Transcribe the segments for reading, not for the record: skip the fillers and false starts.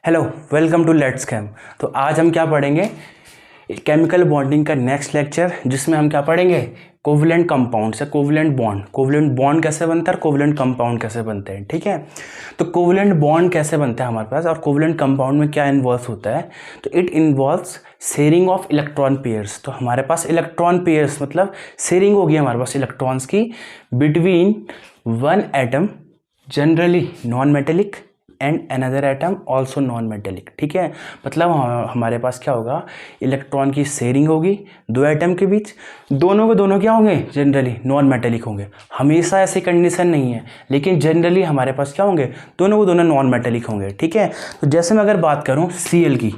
Hello, welcome to let's chem. तो आज हम क्या पढ़ेंगे, केमिकल बॉन्डिंग का नेक्स्ट लेक्चर, जिसमें हम क्या पढ़ेंगे, कोवलेंट कंपाउंड से कोवलेंट बॉन्ड कैसे बनता है और कोवलेंट कंपाउंड कैसे बनते हैं। ठीक है, तो कोवलेंट बॉन्ड कैसे बनता है हमारे पास और कोवलेंट कंपाउंड में क्या इन्वॉल्व होता है। तो it involves sharing of electron pairs. तो हमारे पास इलेक्ट्रॉन पेयर्स मतलब शेयरिंग होगी हमारे पास इलेक्ट्रॉन्स की between one atom generally non metallic and another atom also non metallic. ठीक है, मतलब हमारे पास क्या होगा, इलेक्ट्रॉन की शेयरिंग होगी दो एटम के बीच, दोनों के दोनों क्या होंगे, जनरली नॉन मेटेलिक होंगे। हमेशा ऐसी कंडीशन नहीं है, लेकिन जनरली हमारे पास क्या होंगे, दोनों के दोनों नॉन मेटेलिक होंगे। ठीक है, तो जैसे मैं अगर बात करूँ Cl की,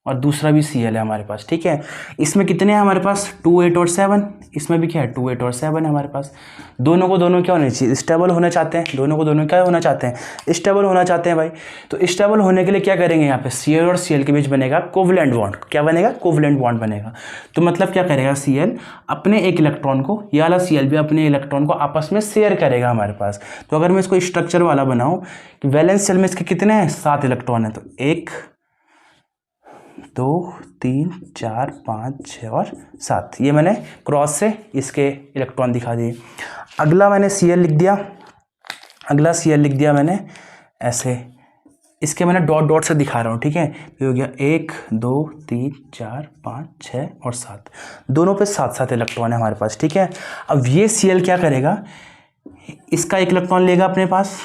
और दूसरा भी Cl है हमारे पास। ठीक है, इसमें कितने हैं हमारे पास, 2 8 और 7। इसमें भी क्या है, 2 8 और 7 है हमारे पास। दोनों को दोनों क्या होने चाहिए, स्टेबल होना चाहते हैं। दोनों को दोनों क्या होना चाहते हैं, स्टेबल होना चाहते हैं भाई। तो स्टेबल होने के लिए क्या करेंगे, यहाँ पे Cl और Cl के बीच बनेगा कोवलेंट बॉन्ड। क्या बनेगा, कोवलेंट बॉन्ड बनेगा। तो मतलब क्या करेगा, Cl अपने एक इलेक्ट्रॉन को, या वाला Cl भी अपने इलेक्ट्रॉन को आपस में शेयर करेगा हमारे पास। तो अगर मैं इसको स्ट्रक्चर वाला बनाऊँ कि वैलेंस शेल में इसके कितने हैं, 7 इलेक्ट्रॉन है। तो 1 2 3 4 5 6 और 7, ये मैंने क्रॉस से इसके इलेक्ट्रॉन दिखा दिए। अगला मैंने Cl लिख दिया, मैंने ऐसे, इसके मैंने डॉट डॉट से दिखा रहा हूँ। ठीक है, तो हो गया 1 2 3 4 5 6 और 7, दोनों पे 7 इलेक्ट्रॉन है हमारे पास। ठीक है, अब ये Cl क्या करेगा, इसका एक इलेक्ट्रॉन लेगा अपने पास।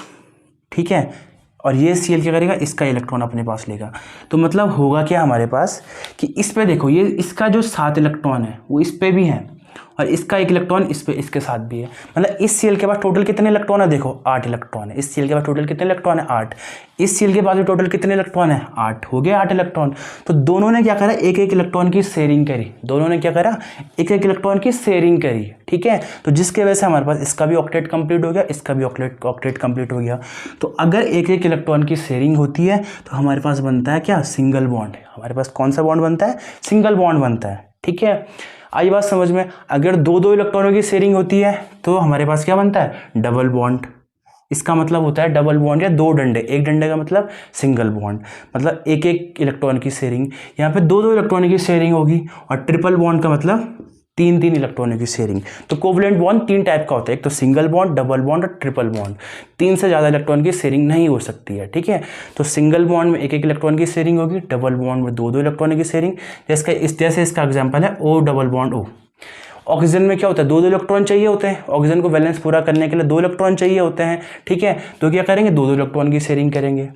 ठीक है, और ये Cl क्या करेगा, इसका इलेक्ट्रॉन अपने पास लेगा। तो मतलब होगा क्या हमारे पास कि इस पे देखो, ये इसका जो 7 इलेक्ट्रॉन है वो इस पे भी है, और इसका एक इलेक्ट्रॉन इस पे इसके साथ भी है। मतलब इस Cl के पास टोटल कितने इलेक्ट्रॉन है, देखो 8 इलेक्ट्रॉन है। इस Cl के पास टोटल कितने इलेक्ट्रॉन है, 8। इस Cl के पास भी टोटल कितने इलेक्ट्रॉन है, 8। हो गया 8 इलेक्ट्रॉन। तो दोनों ने क्या करा, एक एक इलेक्ट्रॉन की शेयरिंग करी। दोनों ने क्या करा, एक एक इलेक्ट्रॉन की शेयरिंग करी। ठीक है, तो जिसके वजह से हमारे पास इसका भी ऑक्टेट कंप्लीट हो गया, इसका भी ऑक्टेट कंप्लीट हो गया। तो अगर एक एक इलेक्ट्रॉन की शेयरिंग होती है तो हमारे पास बनता है क्या, सिंगल बॉन्ड। हमारे पास कौन सा बॉन्ड बनता है, सिंगल बॉन्ड बनता है। ठीक है, आई बात समझ में। अगर दो दो इलेक्ट्रॉनों की शेयरिंग होती है तो हमारे पास क्या बनता है, डबल बॉन्ड। इसका मतलब होता है डबल बॉन्ड या दो डंडे। एक डंडे का मतलब सिंगल बॉन्ड, मतलब एक एक इलेक्ट्रॉन की शेयरिंग। यहाँ पे दो दो इलेक्ट्रॉन की शेयरिंग होगी, और ट्रिपल बॉन्ड का मतलब 3 इलेक्ट्रॉनों की शेयरिंग। तो कोवलेंट बॉन्ड 3 टाइप का होता है, एक तो सिंगल बॉन्ड, डबल बॉन्ड और ट्रिपल बॉन्ड। 3 से ज़्यादा इलेक्ट्रॉन की शेयरिंग नहीं हो सकती है। ठीक है, तो सिंगल बॉन्ड में एक एक इलेक्ट्रॉन की शेयरिंग होगी, डबल बॉन्ड में दो दो इलेक्ट्रॉनों की शेयरिंग। जैसे इसका एग्जाम्पल है O double bond O। Oxygen में क्या होता है, दो दो इलेक्ट्रॉन चाहिए होते हैं। ऑक्सीजन को बैलेंस पूरा करने के लिए 2 इलेक्ट्रॉन चाहिए होते हैं। ठीक है, तो क्या करेंगे, दो दो इलेक्ट्रॉन की शेयरिंग करेंगे।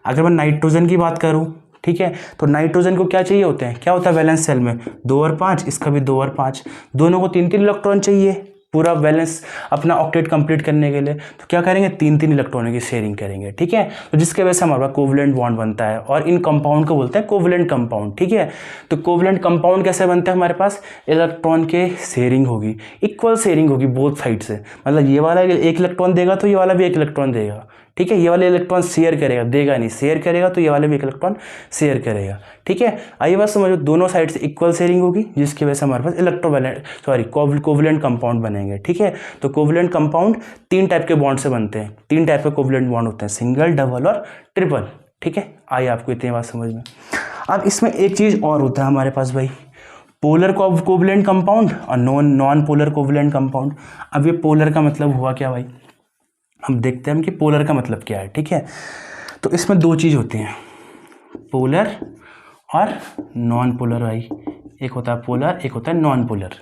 अगर मैं नाइट्रोजन की बात करूं, ठीक है, तो नाइट्रोजन को क्या चाहिए होते हैं, क्या होता है वैलेंस सेल में, 2 और 5, इसका भी 2 और 5, दोनों को 3 इलेक्ट्रॉन चाहिए पूरा बैलेंस अपना ऑक्टेट कंप्लीट करने के लिए। तो क्या करेंगे, 3 इलेक्ट्रॉनों की शेयरिंग करेंगे। ठीक है, तो जिसके वजह से हमारे पास कोवलेंट बॉन्ड बनता है, और इन कंपाउंड को बोलते हैं कोवलेंट कंपाउंड। ठीक है, तो कोवलेंट कंपाउंड कैसे बनता है, हमारे पास इलेक्ट्रॉन के शेयरिंग होगी, इक्वल शेयरिंग होगी बोथ साइड से। मतलब ये वाला एक इलेक्ट्रॉन देगा तो ये वाला भी एक इलेक्ट्रॉन देगा। ठीक है, ये वाला इलेक्ट्रॉन शेयर करेगा, देगा नहीं, शेयर करेगा तो ये वाला भी एक इलेक्ट्रॉन शेयर करेगा। ठीक है, आइए बात समझो, दोनों साइड से इक्वल शेयरिंग होगी, जिसकी वजह से हमारे पास कोवलेंट कंपाउंड बनेंगे। ठीक है, तो कोवलेंट कंपाउंड 3 टाइप के बॉन्ड से बनते हैं। 3 टाइप के कोवलेंट बॉन्ड होते हैं, सिंगल, डबल और ट्रिपल। ठीक है, आइए आपको इतनी बात समझ में। अब इसमें एक चीज़ और होता है हमारे पास भाई, पोलर कोवलेंट कंपाउंड और नॉन पोलर कोवलेंट कंपाउंड। अब ये पोलर का मतलब हुआ क्या भाई, हम देखते हैं कि पोलर का मतलब क्या है। ठीक है, तो इसमें 2 चीज़ होती हैं, पोलर और नॉन पोलर भाई। एक होता है पोलर, एक होता है नॉन पोलर।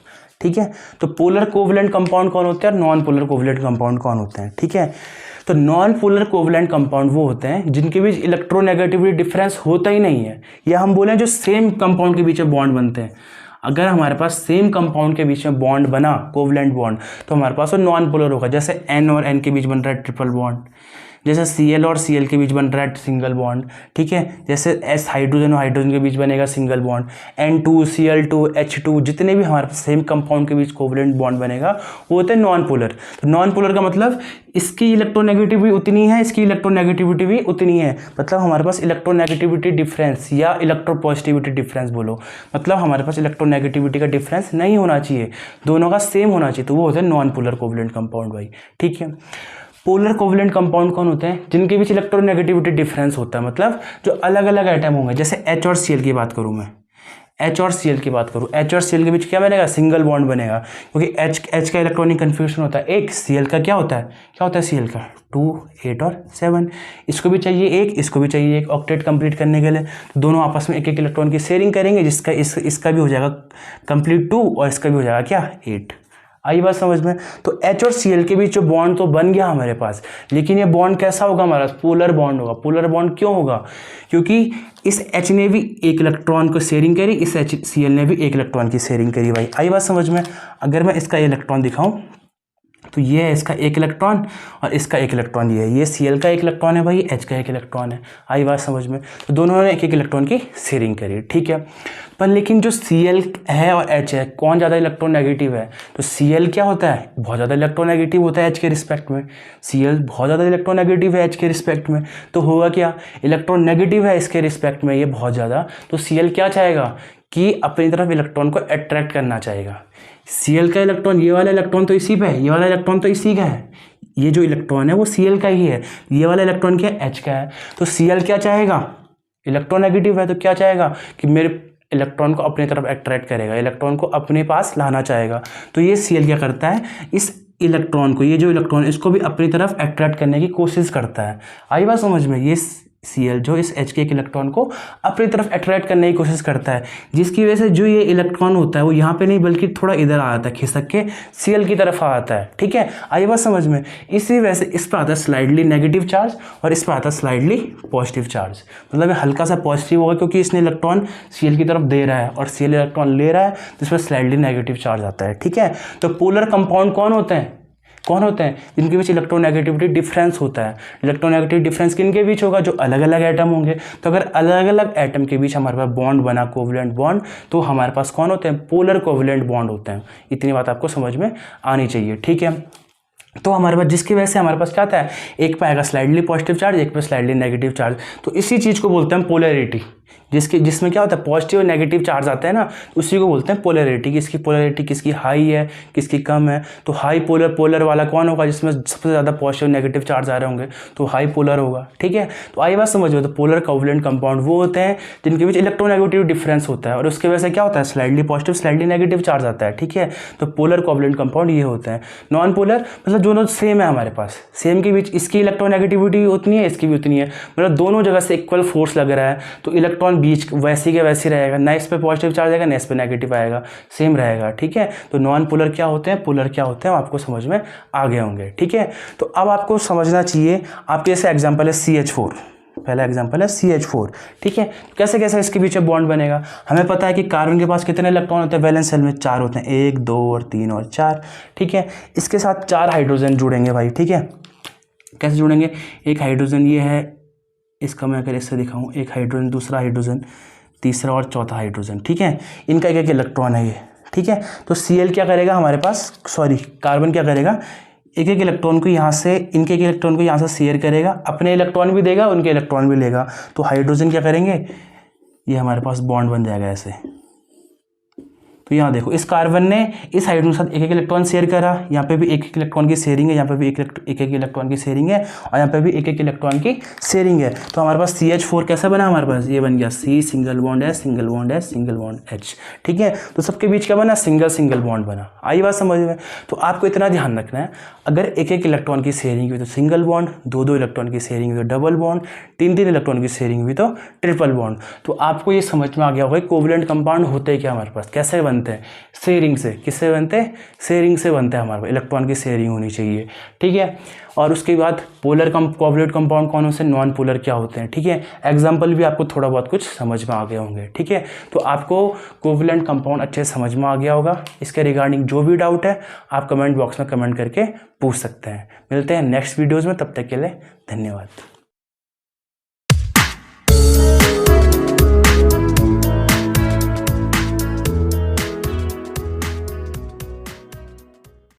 ठीक है, तो पोलर कोवलेंट कंपाउंड कौन होते हैं और नॉन पोलर कोवलेंट कंपाउंड कौन होते हैं। ठीक है, तो नॉन पोलर कोवलेंट कंपाउंड वो होते हैं जिनके बीच इलेक्ट्रोनेगेटिविटी डिफरेंस होता ही नहीं है, या हम बोलें जो सेम कंपाउंड के बीच में बॉन्ड बनते हैं। अगर हमारे पास सेम कंपाउंड के बीच में बॉन्ड बना, कोवलेंट बॉन्ड, तो हमारे पास वो नॉन पोलर होगा। जैसे N और N के बीच बन रहा है ट्रिपल बॉन्ड, जैसे Cl और Cl के बीच बन रहा है सिंगल बॉन्ड। ठीक है, जैसे S हाइड्रोजन और हाइड्रोजन के बीच बनेगा सिंगल बॉन्ड, N2Cl2 H2, जितने भी हमारे पास सेम कंपाउंड के बीच कोवलेंट बॉन्ड बनेगा वो होते हैं नॉन पोलर। तो नॉन पोलर का मतलब इसकी इलेक्ट्रोनेगेटिविटी उतनी है, इसकी इलेक्ट्रोनेगेटिविटी भी उतनी है। मतलब हमारे पास इलेक्ट्रोनेगेटिविटी डिफरेंस या इलेक्ट्रोपॉजिटिविटी डिफरेंस बोलो, मतलब हमारे पास इलेक्ट्रोनेगेटिविटी का डिफरेंस नहीं होना चाहिए, दोनों का सेम होना चाहिए। तो वो होते हैं नॉन पोलर कोवलेंट कंपाउंड भाई। ठीक है, पोलर कोवलेंट कंपाउंड कौन होते हैं? जिनके बीच इलेक्ट्रोनेगेटिविटी डिफरेंस होता है, मतलब जो अलग अलग एटम होंगे। जैसे H और Cl की बात करूँ मैं, H और Cl की बात करूँ, H और Cl के बीच क्या बनेगा? सिंगल बॉन्ड बनेगा, क्योंकि H का इलेक्ट्रॉनिक कन्फ्यूजन होता है एक, Cl का क्या होता है Cl का 2, 8 और 7। इसको भी चाहिए एक, इसको भी चाहिए एक, ऑक्टेट कंप्लीट करने के लिए। तो दोनों आपस में एक एक इलेक्ट्रॉन की शेयरिंग करेंगे, जिसका इसका भी हो जाएगा कंप्लीट 2 और इसका भी हो जाएगा क्या 8। आई बात समझ में? तो H और Cl के बीच जो बॉन्ड तो बन गया हमारे पास, लेकिन ये बॉन्ड कैसा होगा हमारा? पोलर बॉन्ड होगा। पोलर बॉन्ड क्यों होगा? क्योंकि इस H ने भी एक इलेक्ट्रॉन को शेयरिंग करी, इस Cl ने भी एक इलेक्ट्रॉन की शेयरिंग करी। भाई आई बात समझ में? अगर मैं इसका इलेक्ट्रॉन दिखाऊं तो ये है इसका एक इलेक्ट्रॉन और इसका एक इलेक्ट्रॉन, ये Cl का एक इलेक्ट्रॉन है भाई, H का एक इलेक्ट्रॉन है। आई बात समझ में? तो दोनों ने एक एक इलेक्ट्रॉन की शेयरिंग करी, ठीक है। पर लेकिन जो Cl है और H है, कौन ज़्यादा इलेक्ट्रोनेगेटिव है? तो Cl क्या होता है? बहुत ज़्यादा इलेक्ट्रोनेगेटिव होता है H के रिस्पेक्ट में। Cl बहुत ज़्यादा इलेक्ट्रोनेगेटिव है H के रिस्पेक्ट में, तो होगा क्या? इलेक्ट्रोनेगेटिव है इसके रिस्पेक्ट में ये बहुत ज़्यादा, तो Cl क्या चाहेगा कि अपनी तरफ इलेक्ट्रॉन को अट्रैक्ट करना चाहेगा। Cl का इलेक्ट्रॉन, ये वाला इलेक्ट्रॉन तो इसी पे है, ये वाला इलेक्ट्रॉन तो इसी का है, ये जो इलेक्ट्रॉन है वो Cl का ही है, ये वाला इलेक्ट्रॉन क्या है? H का है। तो Cl क्या चाहेगा? इलेक्ट्रोनेगेटिव है तो क्या चाहेगा कि मेरे इलेक्ट्रॉन को अपनी तरफ अट्रैक्ट करेगा, इलेक्ट्रॉन को अपने पास लाना चाहेगा। तो ये Cl क्या करता है? इस इलेक्ट्रॉन को, ये जो इलेक्ट्रॉन इसको भी अपनी तरफ अट्रैक्ट करने की कोशिश करता है। आई बात समझ में? ये Cl जो इस H के एक इलेक्ट्रॉन को अपनी तरफ अट्रैक्ट करने की कोशिश करता है, जिसकी वजह से जो ये इलेक्ट्रॉन होता है वो यहाँ पे नहीं बल्कि थोड़ा इधर आ जाता है, खिसक के Cl की तरफ आ आता है, ठीक है। आई बात समझ में? इसी वजह से इस पर आता है स्लाइडली नेगेटिव चार्ज और इस पर आता है स्लाइडली पॉजिटिव चार्ज, मतलब हल्का सा पॉजिटिव होगा क्योंकि इसने इलेक्ट्रॉन Cl की तरफ दे रहा है और Cl इलेक्ट्रॉन ले रहा है, तो इस पर स्लाइडली नेगेटिव चार्ज आता है, ठीक है। तो पोलर कंपाउंड कौन होते हैं? जिनके बीच इलेक्ट्रोनेगेटिविटी डिफरेंस होता है। इलेक्ट्रोनेगेटिव डिफरेंस किनके बीच होगा? जो अलग अलग एटम होंगे। तो अगर अलग अलग एटम के बीच हमारे पास बॉन्ड बना, कोवलेंट बॉन्ड, तो हमारे पास कौन होते हैं? पोलर कोवलेंट बॉन्ड होते हैं। इतनी बात आपको समझ में आनी चाहिए, ठीक है। तो हमारे पास, जिसकी वजह से हमारे पास क्या आता है? एक पे आएगा स्लाइडली पॉजिटिव चार्ज, एक पे स्लाइडली नेगेटिव चार्ज। तो इसी चीज़ को बोलते हैं पोलैरिटी, जिसमें क्या होता है? पॉजिटिव और नेगेटिव चार्ज आते हैं ना, तो उसी को बोलते हैं पोलैरिटी। किसकी पोलैरिटी, किसकी हाई है, किसकी कम है? तो हाई पोलर वाला कौन होगा? जिसमें सबसे ज़्यादा पॉजिटिव नेगेटिव चार्ज आ रहे होंगे, तो हाई पोलर होगा, ठीक है। तो आई बात समझो, तो पोलर कोवलेंट कंपाउंड वो होते हैं जिनके बीच इलेक्ट्रोनेगेटिव डिफरेंस होता है और उसकी वजह से क्या होता है? Slightly positive slightly negative charge आता है, ठीक है। तो पोलर कोवलेंट कंपाउंड ये होते हैं। नॉन पोलर मतलब दोनों सेम है हमारे पास, सेम के बीच इसकी इलेक्ट्रोनेगेटिविटी उतनी है, इसकी भी उतनी है, मतलब दोनों जगह से इक्वल फोर्स लग रहा है, तो इलेक्ट्रॉन बीच वैसी के वैसी रहेगा, ना इस पे पॉजिटिव चार्ज आएगा ना इस पे नेगेटिव आएगा, सेम रहेगा, ठीक है। तो नॉन पोलर क्या होते हैं, पोलर क्या होते हैं, आपको समझ में आ गए होंगे, ठीक है। तो अब आपको समझना चाहिए, आपके जैसे एग्जाम्पल है CH4, पहला एग्जाम्पल है CH4, ठीक है। कैसे कैसे इसके बीच बॉन्ड बनेगा? हमें पता है कि कार्बन के पास कितने इलेक्ट्रॉन होते हैं? वैलेंस शेल में 4 होते हैं, 1, 2 और 3 और 4, ठीक है। इसके साथ 4 हाइड्रोजन जुड़ेंगे भाई, ठीक है। कैसे जुड़ेंगे? एक हाइड्रोजन ये है, इसका मैं अगर इससे दिखाऊं, एक हाइड्रोजन, दूसरा हाइड्रोजन, तीसरा और चौथा हाइड्रोजन, ठीक है। इनका एक एक इलेक्ट्रॉन है ये, ठीक है। तो Cl क्या करेगा हमारे पास, कार्बन क्या करेगा? एक एक इलेक्ट्रॉन को यहाँ से, इनके एक इलेक्ट्रॉन को यहाँ से शेयर करेगा, अपने इलेक्ट्रॉन भी देगा, उनके इलेक्ट्रॉन भी लेगा। तो हाइड्रोजन क्या करेंगे? ये हमारे पास बॉन्ड बन जाएगा ऐसे। तो यहाँ देखो, इस कार्बन ने इस हाइड्रोजन के साथ एक एक इलेक्ट्रॉन शेयर करा, यहाँ पे भी एक एक इलेक्ट्रॉन की शेयरिंग है, यहाँ पे भी एक एक इलेक्ट्रॉन की शेयरिंग है और यहाँ पे भी एक एक इलेक्ट्रॉन की शेयरिंग है। तो हमारे पास CH4 कैसा बना? हमारे पास ये बन गया C सिंगल बॉन्ड है, सिंगल बॉन्ड है, सिंगल बॉन्ड H, ठीक है। तो सबके बीच क्या बना? सिंगल बॉन्ड बना। आई बात समझ में? तो आपको इतना ध्यान रखना है, अगर एक एक इलेक्ट्रॉन की शेयरिंग हुई तो सिंगल बॉन्ड, 2 इलेक्ट्रॉन की शेयरिंग हुई तो डबल बॉन्ड, 3 इलेक्ट्रॉन की शेयरिंग हुई तो ट्रिपल बॉन्ड। तो आपको ये समझ में आ गया होगा कोवलेंट कंपाउंड होते हैं क्या हमारे पास, कैसे बनते हैं? शेयरिंग से। किससे बनते हैं? शेयरिंग से बनते हैं हमारे पास, इलेक्ट्रॉन की शेयरिंग होनी चाहिए, ठीक है। और उसके बाद पोलर कोवलेंट कंपाउंड कौन से, नॉन पोलर क्या होते हैं, ठीक है। एग्जाम्पल भी आपको थोड़ा बहुत कुछ समझ में आ गए होंगे, ठीक है। तो आपको कोवलेंट कंपाउंड अच्छे से समझ में आ गया होगा। इसके रिगार्डिंग जो भी डाउट है आप कमेंट बॉक्स में कमेंट करके पूछ सकते हैं। मिलते हैं नेक्स्ट वीडियोज़ में, तब तक के लिए धन्यवाद।